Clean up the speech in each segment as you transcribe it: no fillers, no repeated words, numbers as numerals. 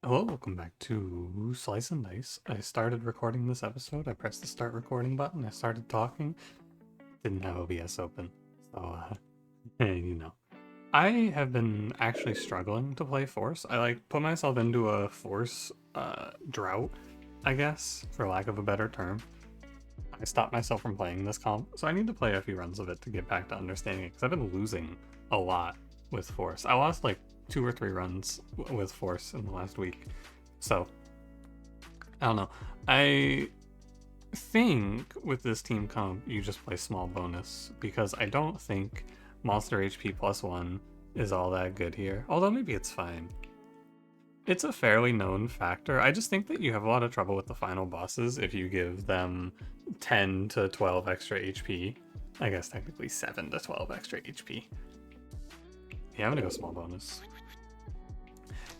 Hello, welcome back to Slice and Dice. I started recording this episode. I pressed the start recording button. I started talking. Didn't have OBS open. So, you know. I have been actually struggling to play Force. I put myself into a Force drought, I guess, for lack of a better term. I stopped myself from playing this comp, so I need to play a few runs of it to get back to understanding it, because I've been losing a lot with Force. I lost like 2 or 3 runs with Force in the last week. So, I don't know. I think with this team comp, you just play small bonus, because I don't think monster HP +1 is all that good here. Although maybe it's fine. It's a fairly known factor. I just think that you have a lot of trouble with the final bosses if you give them 10 to 12 extra HP. I guess technically 7 to 12 extra HP. Yeah, I'm gonna go small bonus.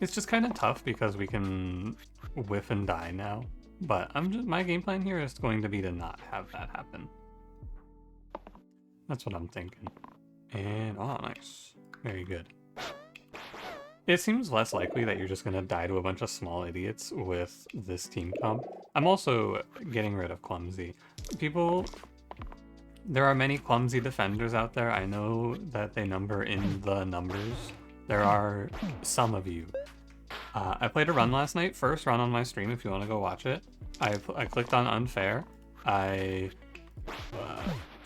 It's just kind of tough because we can whiff and die now. But my game plan here is going to be to not have that happen. That's what I'm thinking. And oh, nice. Very good. It seems less likely that you're just going to die to a bunch of small idiots with this team comp. I'm also getting rid of Clumsy. There are many clumsy defenders out there. I know that they number in the numbers. There are some of you. I played a run last night, first run on my stream if you want to go watch it. I clicked on unfair. I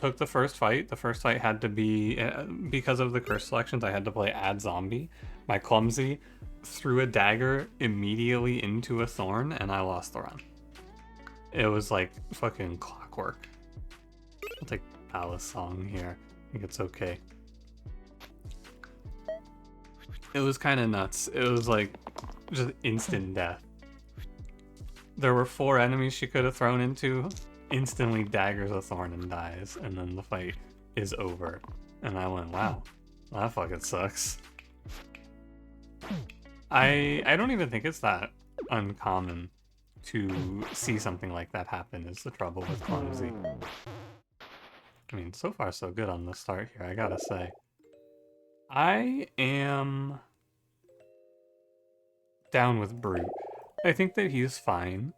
took the first fight. The first fight had to be, because of the curse selections, I had to play add zombie. My clumsy threw a dagger immediately into a thorn and I lost the run. It was like fucking clockwork. I'll take Palace Song here. I think it's okay. It was kind of nuts. It was like just instant death. There were 4 enemies she could have thrown into, instantly daggers a thorn and dies, and then the fight is over. And I went, wow, that fucking sucks. I don't even think it's that uncommon to see something like that happen, is the trouble with Clumsy. I mean, so far so good on the start here, I gotta say. I am down with Brute. I think that he's fine.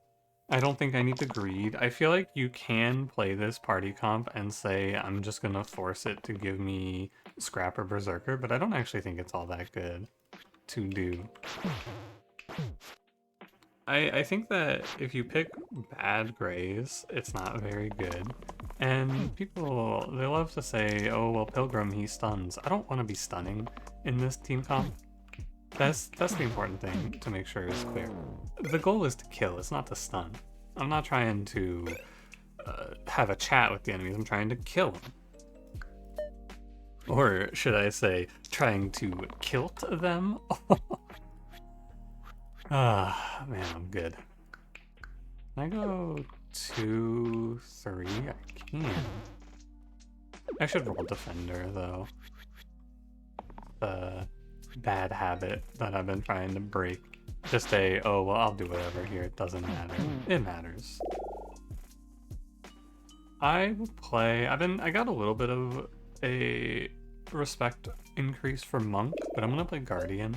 I don't think I need to greed. I feel like you can play this party comp and say, I'm just gonna force it to give me Scrapper Berserker, but I don't actually think it's all that good to do. I think that if you pick bad grays, it's not very good. And people, they love to say, oh, well, Pilgrim, he stuns. I don't want to be stunning in this team comp. That's the important thing to make sure is clear. The goal is to kill, it's not to stun. I'm not trying to have a chat with the enemies, I'm trying to kill them. Or should I say, trying to kilt them? Ah, man, I'm good. Can I go 2, 3? I can. I should roll Defender, though. The bad habit that I've been trying to break. Just say, oh, well, I'll do whatever here. It doesn't matter. It matters. I will play... I got a little bit of a respect increase for Monk, but I'm going to play Guardian.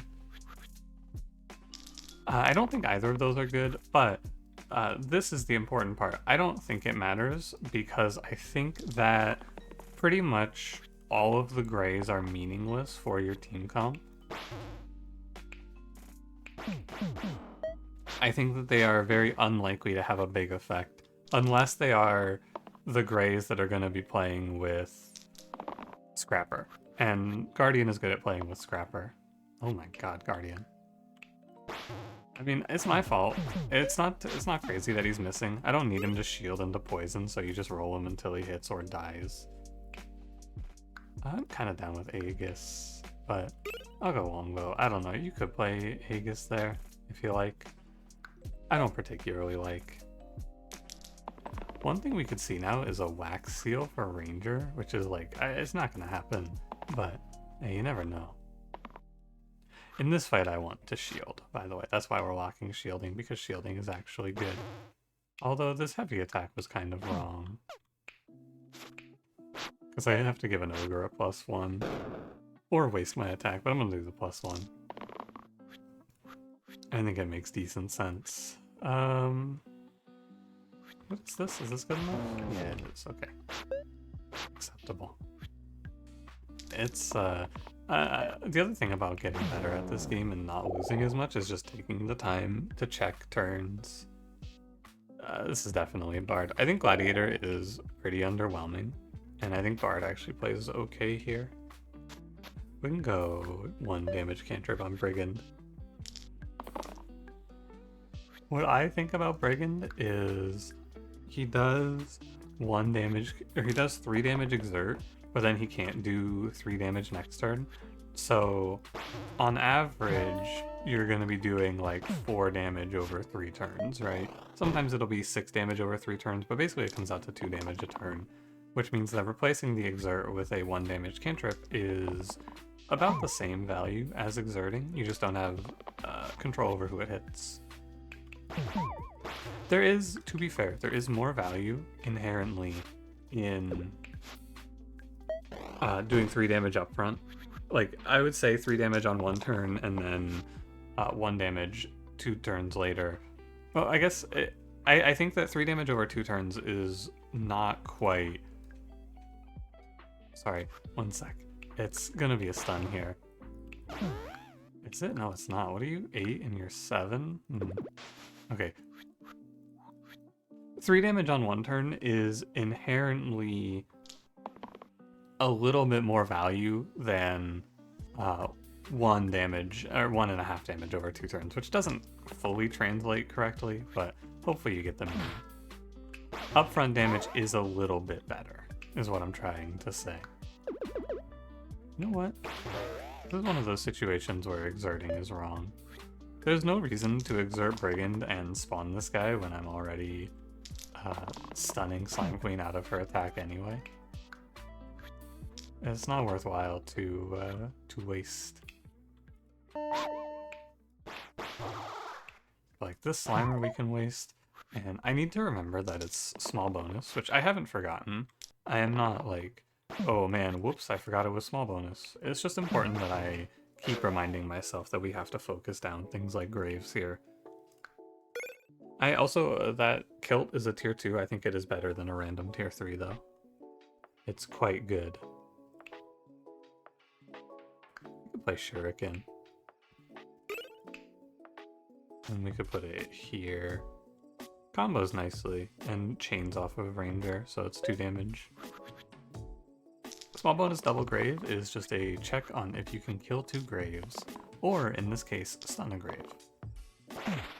I don't think either of those are good, but this is the important part. I don't think it matters because I think that pretty much all of the grays are meaningless for your team comp. I think that they are very unlikely to have a big effect unless they are the grays that are going to be playing with Scrapper. And Guardian is good at playing with Scrapper. Oh my god, Guardian. I mean, it's my fault. It's not crazy that he's missing. I don't need him to shield into poison, so you just roll him until he hits or dies. I'm kind of down with Aegis, but I'll go Longbow. I don't know, you could play Aegis there if you like. I don't particularly like. One thing we could see now is a wax seal for Ranger, which is like, it's not gonna happen, but hey, you never know. In this fight, I want to shield, by the way. That's why we're locking shielding, because shielding is actually good. Although this heavy attack was kind of wrong. Because I have to give an ogre a +1. Or waste my attack, but I'm going to do the +1. I think it makes decent sense. What is this? Is this good enough? Yeah, it is. Okay. Acceptable. It's, the other thing about getting better at this game and not losing as much is just taking the time to check turns. This is definitely a Bard. I think Gladiator is pretty underwhelming, and I think Bard actually plays okay here. We can go 1 damage cantrip on Brigand. What I think about Brigand is he does 1 damage, or he does 3 damage exert, but then he can't do 3 damage next turn. So on average, you're going to be doing like 4 damage over 3 turns, right? Sometimes it'll be 6 damage over 3 turns, but basically it comes out to 2 damage a turn, which means that replacing the exert with a 1 damage cantrip is about the same value as exerting. You just don't have control over who it hits. There is, to be fair, there is more value inherently in doing 3 damage up front. Like, I would say 3 damage on 1 turn and then 1 damage 2 turns later. Well, I guess I think that 3 damage over 2 turns is not quite... Sorry, 1 sec. It's gonna be a stun here. Is it? No, it's not. What are you? 8 and you're 7? Okay. 3 damage on 1 turn is inherently a little bit more value than 1 damage, or 1.5 damage over 2 turns, which doesn't fully translate correctly, but hopefully you get the meaning. Upfront damage is a little bit better, is what I'm trying to say. You know what? This is one of those situations where exerting is wrong. There's no reason to exert Brigand and spawn this guy when I'm already stunning Slime Queen out of her attack anyway. It's not worthwhile to waste. Like this Slimer we can waste, and I need to remember that it's small bonus, which I haven't forgotten. I am not like, oh man, whoops, I forgot it was small bonus. It's just important that I keep reminding myself that we have to focus down things like Graves here. I also, that Kilt is a tier 2. I think it is better than a random tier 3 though. It's quite good. We could play Shuriken. And we could put it here. Combos nicely, and chains off of Ranger, so it's 2 damage. Small bonus double grave is just a check on if you can kill 2 graves, or in this case, stun a grave.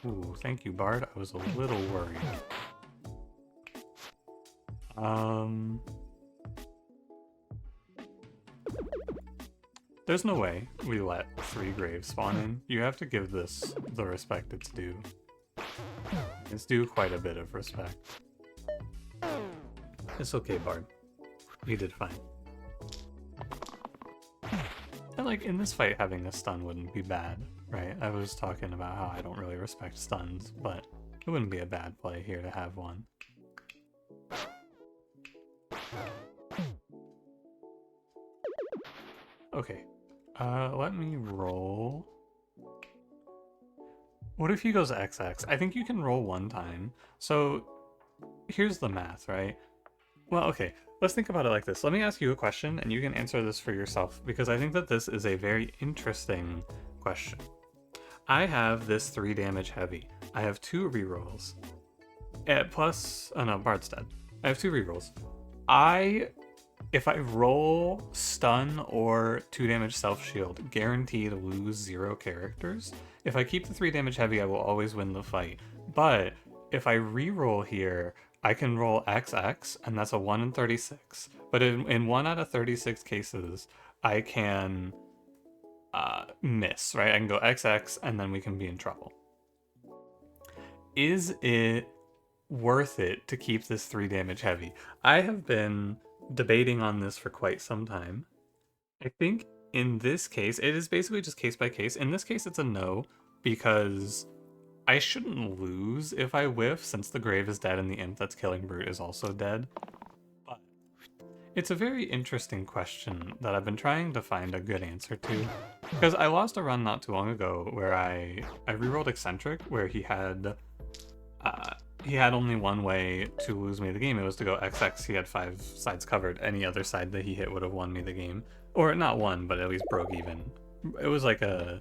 Ooh, thank you, Bard. I was a little worried. There's no way we let 3 graves spawn in. You have to give this the respect it's due. It's due quite a bit of respect. It's okay, Bard. You did fine. And like, in this fight, having a stun wouldn't be bad, right? I was talking about how I don't really respect stuns, but it wouldn't be a bad play here to have one. Okay, let me roll. What if he goes XX? I think you can roll 1 time. So here's the math, right? Well, okay, let's think about it like this. Let me ask you a question and you can answer this for yourself, because I think that this is a very interesting question. I have this 3 damage heavy. I have 2 rerolls. Plus, oh no, Bard's dead. I have 2 rerolls. If I roll stun or 2 damage self shield, guaranteed to lose 0 characters. If I keep the 3 damage heavy, I will always win the fight. But if I reroll here, I can roll XX, and that's a 1 in 36. But in 1 out of 36 cases, I can miss, right? I can go XX, and then we can be in trouble. Is it worth it to keep this 3 damage heavy? I have been debating on this for quite some time. I think in this case, it is basically just case by case. In this case, it's a no, because I shouldn't lose if I whiff, since the grave is dead and the imp that's killing Brute is also dead. But it's a very interesting question that I've been trying to find a good answer to. Because I lost a run not too long ago where I rerolled Eccentric, where he had only one way to lose me the game. It was to go XX. He had 5 sides covered. Any other side that he hit would have won me the game, or not won, but at least broke even. It was like an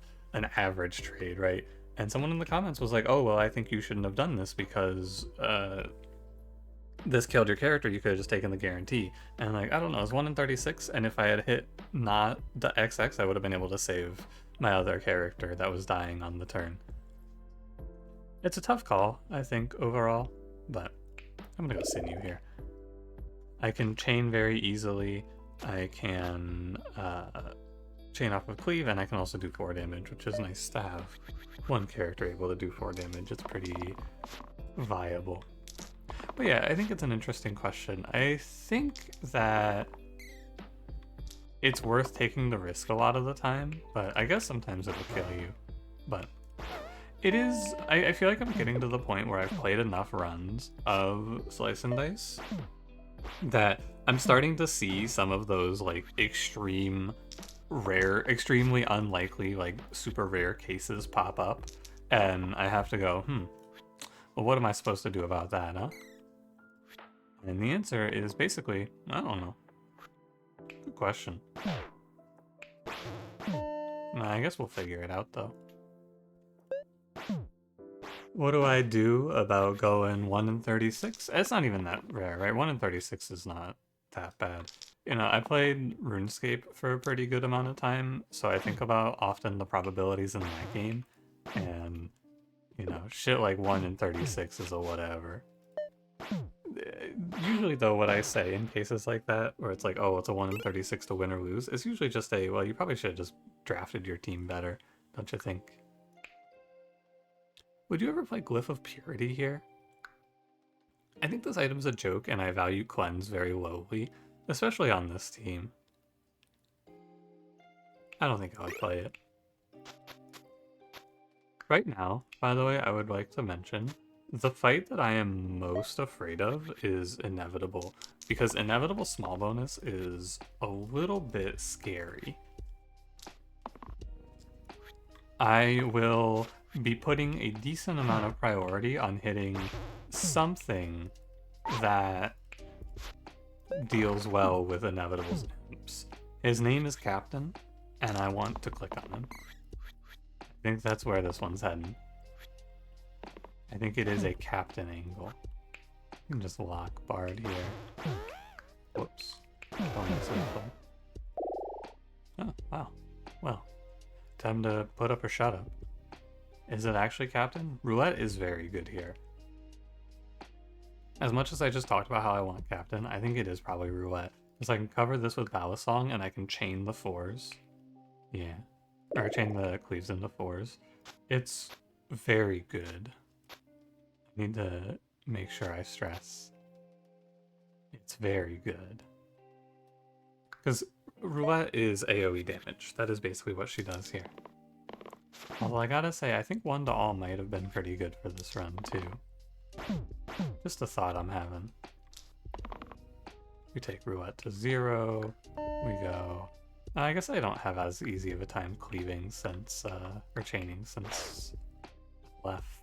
average trade, right? And someone in the comments was like, "Oh well, I think you shouldn't have done this because this killed your character. You could have just taken the guarantee." And like, I don't know, it's 1 in 36, and if I had hit not the XX, I would have been able to save my other character that was dying on the turn. It's a tough call, I think, overall, but I'm gonna go Sinew here. I can chain very easily. I can chain off of Cleave, and I can also do 4 damage, which is nice to have one character able to do 4 damage. It's pretty viable. But yeah, I think it's an interesting question. I think that it's worth taking the risk a lot of the time, but I guess sometimes it'll kill you. But it is, I feel like I'm getting to the point where I've played enough runs of Slice and Dice that I'm starting to see some of those like extremely unlikely, like super rare cases pop up, and I have to go, well, what am I supposed to do about that, huh? And the answer is basically, I don't know. Good question. I guess we'll figure it out though. What do I do about going 1 in 36? It's not even that rare, right? 1 in 36 is not that bad. You know, I played RuneScape for a pretty good amount of time, so I think about often the probabilities in that game, and, you know, shit like 1 in 36 is a whatever. Usually, though, what I say in cases like that, where it's like, oh, it's a 1 in 36 to win or lose, it's usually just a, well, you probably should have just drafted your team better, don't you think? Would you ever play Glyph of Purity here? I think this item's a joke, and I value Cleanse very lowly, especially on this team. I don't think I would play it. Right now, by the way, I would like to mention, the fight that I am most afraid of is Inevitable, because Inevitable small bonus is a little bit scary. I will be putting a decent amount of priority on hitting something that deals well with Inevitable's imps. His name is Captain, and I want to click on him. I think that's where this one's heading. I think it is a Captain angle. You can just lock Bard here. Whoops. Oh, wow. Well, time to put up or shut up. Is it actually Captain? Roulette is very good here. As much as I just talked about how I want Captain, I think it is probably Roulette. Because I can cover this with Balisong and I can chain the 4s. Yeah. Or chain the Cleaves into 4s. It's very good. I need to make sure I stress. It's very good. Because Roulette is AoE damage. That is basically what she does here. Although I gotta say, I think 1 to all might have been pretty good for this run, too. Just a thought I'm having. We take Roulette to 0. We go... I guess I don't have as easy of a time cleaving since, or chaining since left.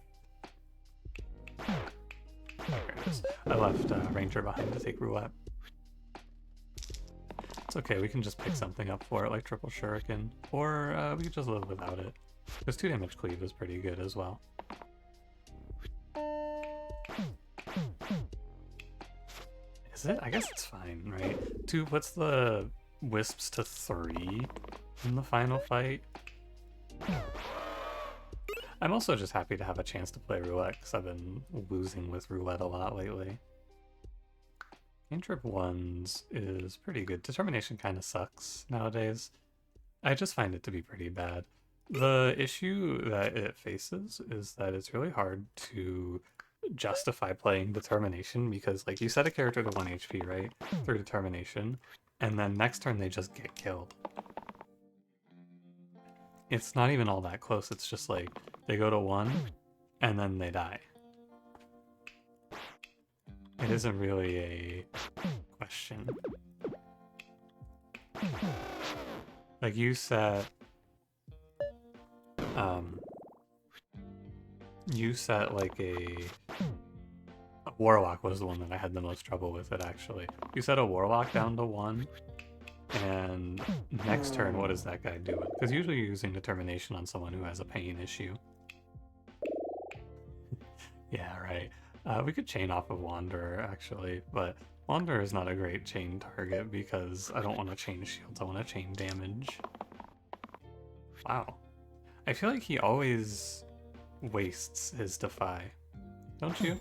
There it is. I left Ranger behind to take Roulette. It's okay, we can just pick something up for it, like Triple Shuriken, or we could just live without it. Because 2 damage cleave is pretty good as well. Is it? I guess it's fine, right? 2 puts the Wisps to 3 in the final fight. I'm also just happy to have a chance to play Roulette, because I've been losing with Roulette a lot lately. Cantrip 1s is pretty good. Determination kind of sucks nowadays. I just find it to be pretty bad. The issue that it faces is that it's really hard to justify playing Determination because, like, you set a character to 1 HP, right? Through Determination, and then next turn they just get killed. It's not even all that close, it's just like, they go to 1, and then they die. It isn't really a question. Like, you set You set like a warlock was the one that I had the most trouble with it actually. You set a warlock down to 1, and next turn, what is that guy doing? Because usually you're using determination on someone who has a pain issue. Yeah, right. We could chain off of Wanderer actually, but Wanderer is not a great chain target because I don't want to chain shields, I want to chain damage. Wow. I feel like he always wastes his defy. Don't you?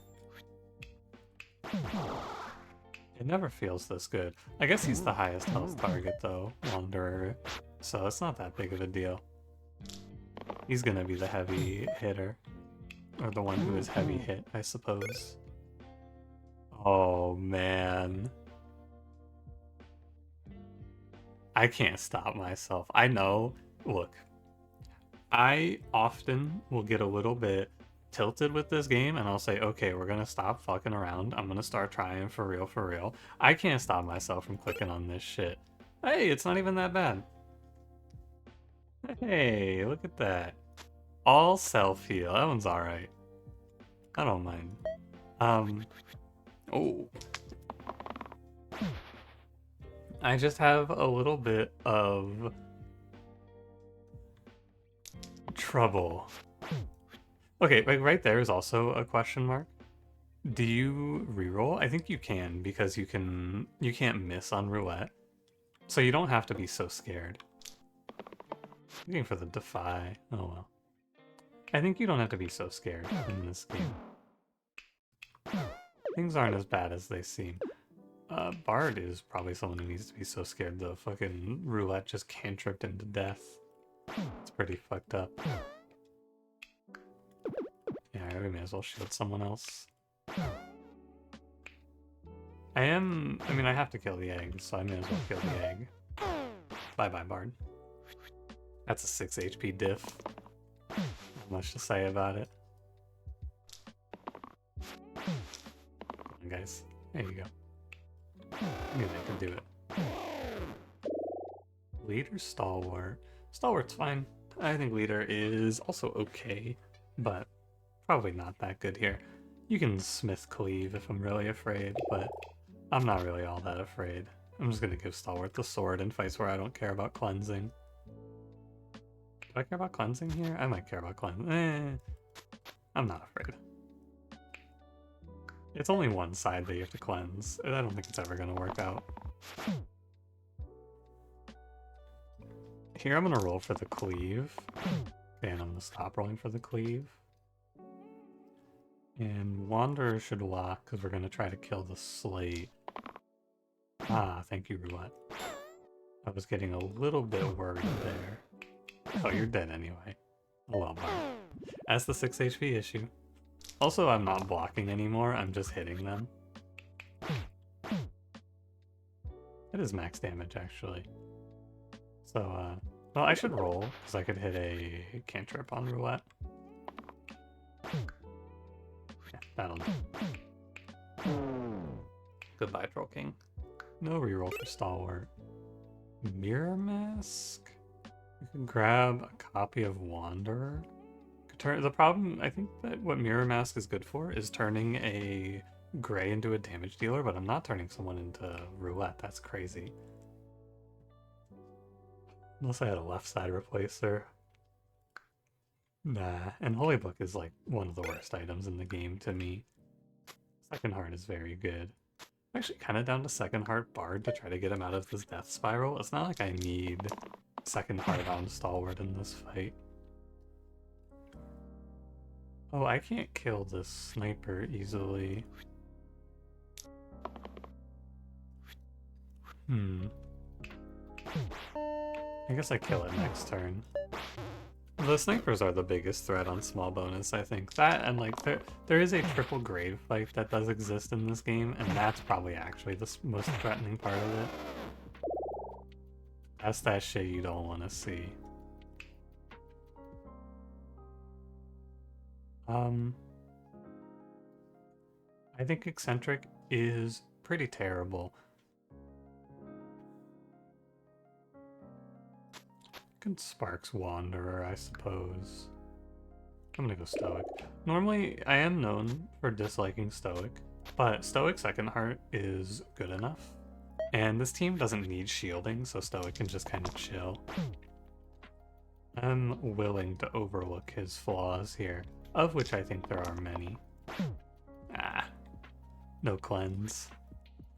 It never feels this good. I guess he's the highest health target though, Wanderer, so it's not that big of a deal. He's gonna be the heavy hitter. Or the one who is heavy hit, I suppose. Oh man. I can't stop myself. I know, look, I often will get a little bit tilted with this game and I'll say, okay, we're gonna stop fucking around. I'm gonna start trying for real, for real. I can't stop myself from clicking on this shit. Hey, it's not even that bad. Hey, look at that. All self-heal. That one's alright. I don't mind. Oh. I just have a little bit of trouble. Okay, like right there is also a question mark. Do you reroll? I think you can because you can't miss on roulette. So you don't have to be so scared. Looking for the defy. Oh well. I think you don't have to be so scared in this game. Things aren't as bad as they seem. Bard is probably someone who needs to be so scared the fucking roulette just cantripped him to death. It's pretty fucked up. Yeah, we may as well shield someone else. I mean, I have to kill the egg, so I may as well kill the egg. Bye-bye, Bard. That's a 6 HP diff. Not much to say about it. Come on, guys. There you go. I knew they could do it. Leader, Stalwart. Stalwart's fine. I think Leader is also okay, but probably not that good here. You can Smith Cleave if I'm really afraid, but I'm not really all that afraid. I'm just gonna give Stalwart the sword in fights where I don't care about cleansing. Do I care about cleansing here? I might care about cleansing. I'm not afraid. It's only one side that you have to cleanse. I don't think it's ever gonna work out. Here I'm gonna roll for the cleave. And I'm gonna stop rolling for the cleave. And Wanderer should lock because we're gonna try to kill the slate. Ah, thank you, Roulette. I was getting a little bit worried there. Oh, you're dead anyway. Oh well, Bard. That's the 6 HP issue. Also, I'm not blocking anymore, I'm just hitting them. It is max damage, actually. So, well, I should roll, because I could hit a cantrip on Roulette. Yeah, that'll do. Goodbye, Troll King. No reroll for Stalwart. Mirror Mask? You can grab a copy of Wanderer. The problem, I think that what Mirror Mask is good for is turning a gray into a damage dealer, but I'm not turning someone into Roulette. That's crazy. Unless I had a left side replacer. Nah, and Holy Book is like one of the worst items in the game to me. Second Heart is very good. I'm actually kind of down to Second Heart Bard to try to get him out of this death spiral. It's not like I need Second Heart on Stalwart in this fight. Oh, I can't kill this sniper easily. I guess I kill it next turn. The snipers are the biggest threat on small bonus, I think. That and like there is a triple grave fight that does exist in this game, and that's probably actually the most threatening part of it. That's that shit you don't want to see. I think Eccentric is pretty terrible. can Sparks Wanderer, I suppose. I'm gonna go Stoic. Normally, I am known for disliking Stoic, but Stoic Second Heart is good enough. And this team doesn't need shielding, so Stoic can just kind of chill. I'm willing to overlook his flaws here, of which I think there are many. Ah, no cleanse.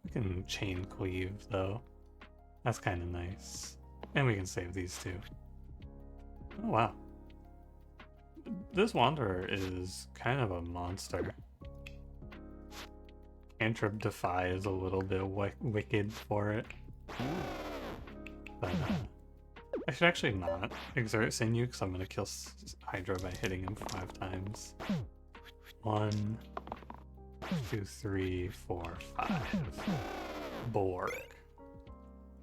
We can chain cleave, though. That's kind of nice. And we can save these two. Oh, wow. This Wanderer is kind of a monster. Cantrip Defy is a little bit wicked for it. But I should actually not exert Sinew because I'm going to kill Hydra by hitting him 5 times. 1, 2, 3, 4, 5. Bork.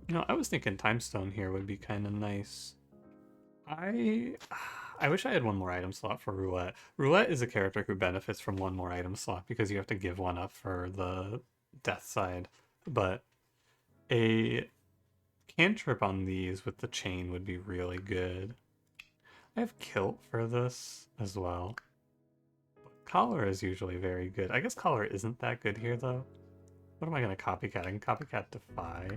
You know, I was thinking Time Stone here would be kind of nice. I wish I had one more item slot for Roulette. Roulette is a character who benefits from one more item slot because you have to give one up for the death side. But a cantrip on these with the chain would be really good. I have Kilt for this as well. But Collar is usually very good. I guess Collar isn't that good here though. What am I going to copycat? I can copycat Defy.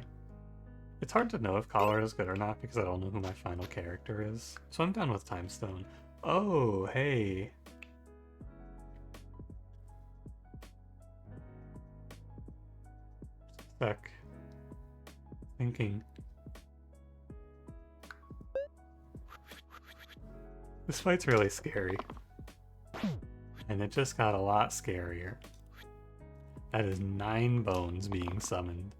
It's hard to know if Collar is good or not because I don't know who my final character is. So I'm done with Time Stone. Oh, hey. Sec. Thinking. This fight's really scary. And it just got a lot scarier. That is 9 bones being summoned.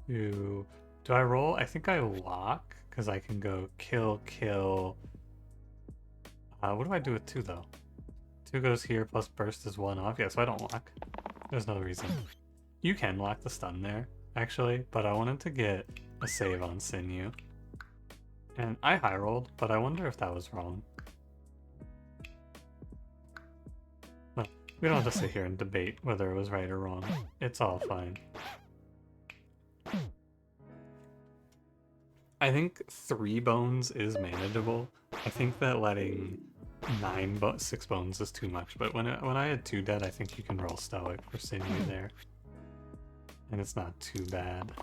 Do I roll? I think I lock, because I can go kill. What do I do with 2 though? 2 goes here, plus burst is 1 off. Yeah, so I don't lock. There's no reason. You can lock the stun there, actually, but I wanted to get a save on Sinew. And I high rolled, but I wonder if that was wrong. Well, we don't have to sit here and debate whether it was right or wrong. It's all fine. I think 3 bones is manageable. I think that letting 6 bones is too much, but when I had 2 dead, I think you can roll Stoic for Sinew there. And it's not too bad.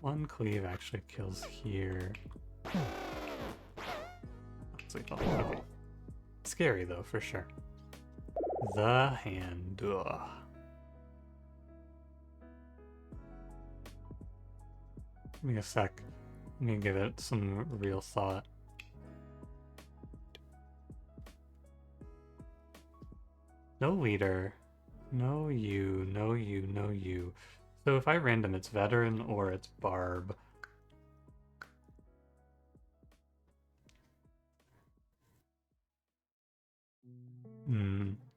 1 cleave actually kills here. Okay. Scary though, for sure. The hand. Ugh. Give me a sec. Let me give it some real thought. No leader. No you, no you, no you. So if I random, it's veteran or it's barb.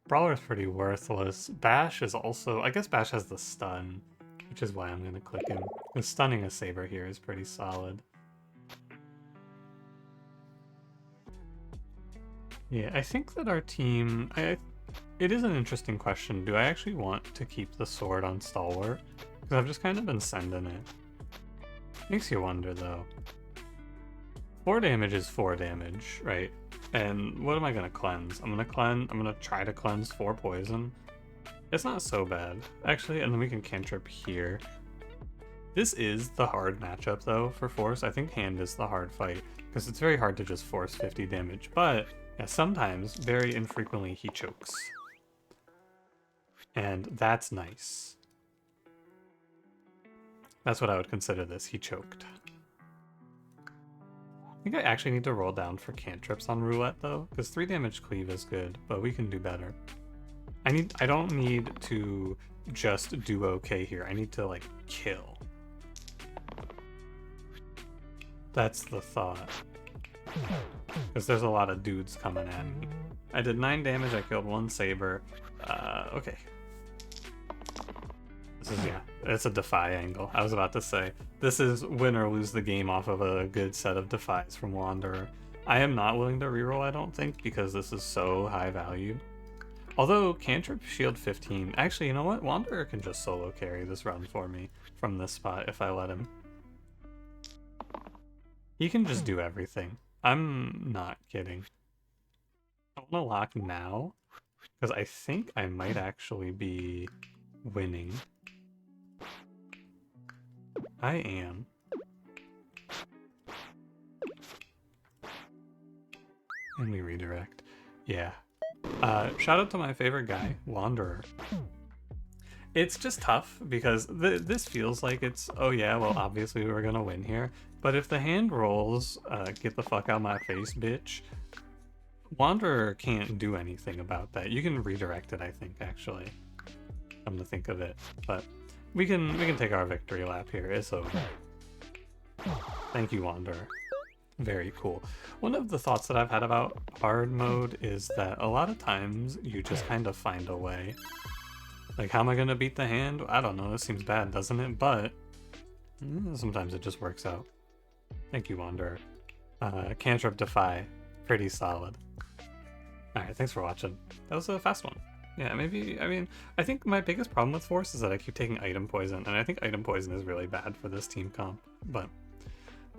Brawler's pretty worthless. Bash is also, I guess Bash has the stun, which is why I'm gonna click him. Because stunning a Saber here is pretty solid. Yeah, I think that our team, it is an interesting question. Do I actually want to keep the sword on Stalwart? Because I've just kind of been sending it. Makes you wonder though. 4 damage is 4 damage, right? And what am I gonna cleanse? I'm gonna try to cleanse 4 poison. It's not so bad, actually, and then we can cantrip here. This is the hard matchup though for Force. I think hand is the hard fight, because it's very hard to just force 50 damage, but yeah, sometimes, very infrequently, he chokes. And that's nice. That's what I would consider this, he choked. I think I actually need to roll down for cantrips on Roulette though, because 3 damage cleave is good, but we can do better. I don't need to just do okay here. I need to like kill. That's the thought. Because there's a lot of dudes coming at me. I did 9 damage, I killed 1 Saber. Okay. This is, yeah, it's a Defy angle. I was about to say, this is win or lose the game off of a good set of Defies from Wanderer. I am not willing to reroll, I don't think, because this is so high value. Although, cantrip shield 15. Actually, you know what? Wanderer can just solo carry this run for me from this spot if I let him. He can just do everything. I'm not kidding. I want to lock now because I think I might actually be winning. I am. And we redirect. Yeah. Shout out to my favorite guy, Wanderer. It's just tough because this feels like it's, oh yeah, well obviously we're gonna win here. But if the hand rolls, get the fuck out my face, bitch, Wanderer can't do anything about that. You can redirect it, I think, actually. Come to think of it. But we can take our victory lap here. It's over. Thank you, Wanderer. Very cool. One of the thoughts that I've had about hard mode is that a lot of times you just kind of find a way. Like, how am I gonna beat the hand? I don't know, this seems bad, doesn't it? But sometimes it just works out. Thank you, Wanderer. Cantrip Defy, pretty solid. Alright, thanks for watching. That was a fast one. Yeah, maybe, I mean, I think my biggest problem with Force is that I keep taking item poison, and I think item poison is really bad for this team comp, but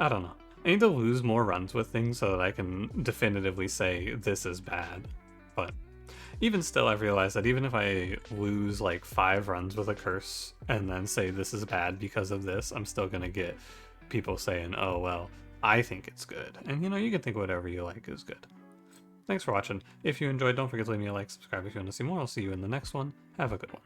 I don't know. I need to lose more runs with things so that I can definitively say this is bad, but even still, I've realized that even if I lose like 5 runs with a curse and then say this is bad because of this, I'm still gonna get people saying, oh, well, I think it's good. And you know, you can think whatever you like is good. Thanks for watching. If you enjoyed, don't forget to leave me a like, subscribe if you want to see more. I'll see you in the next one. Have a good one.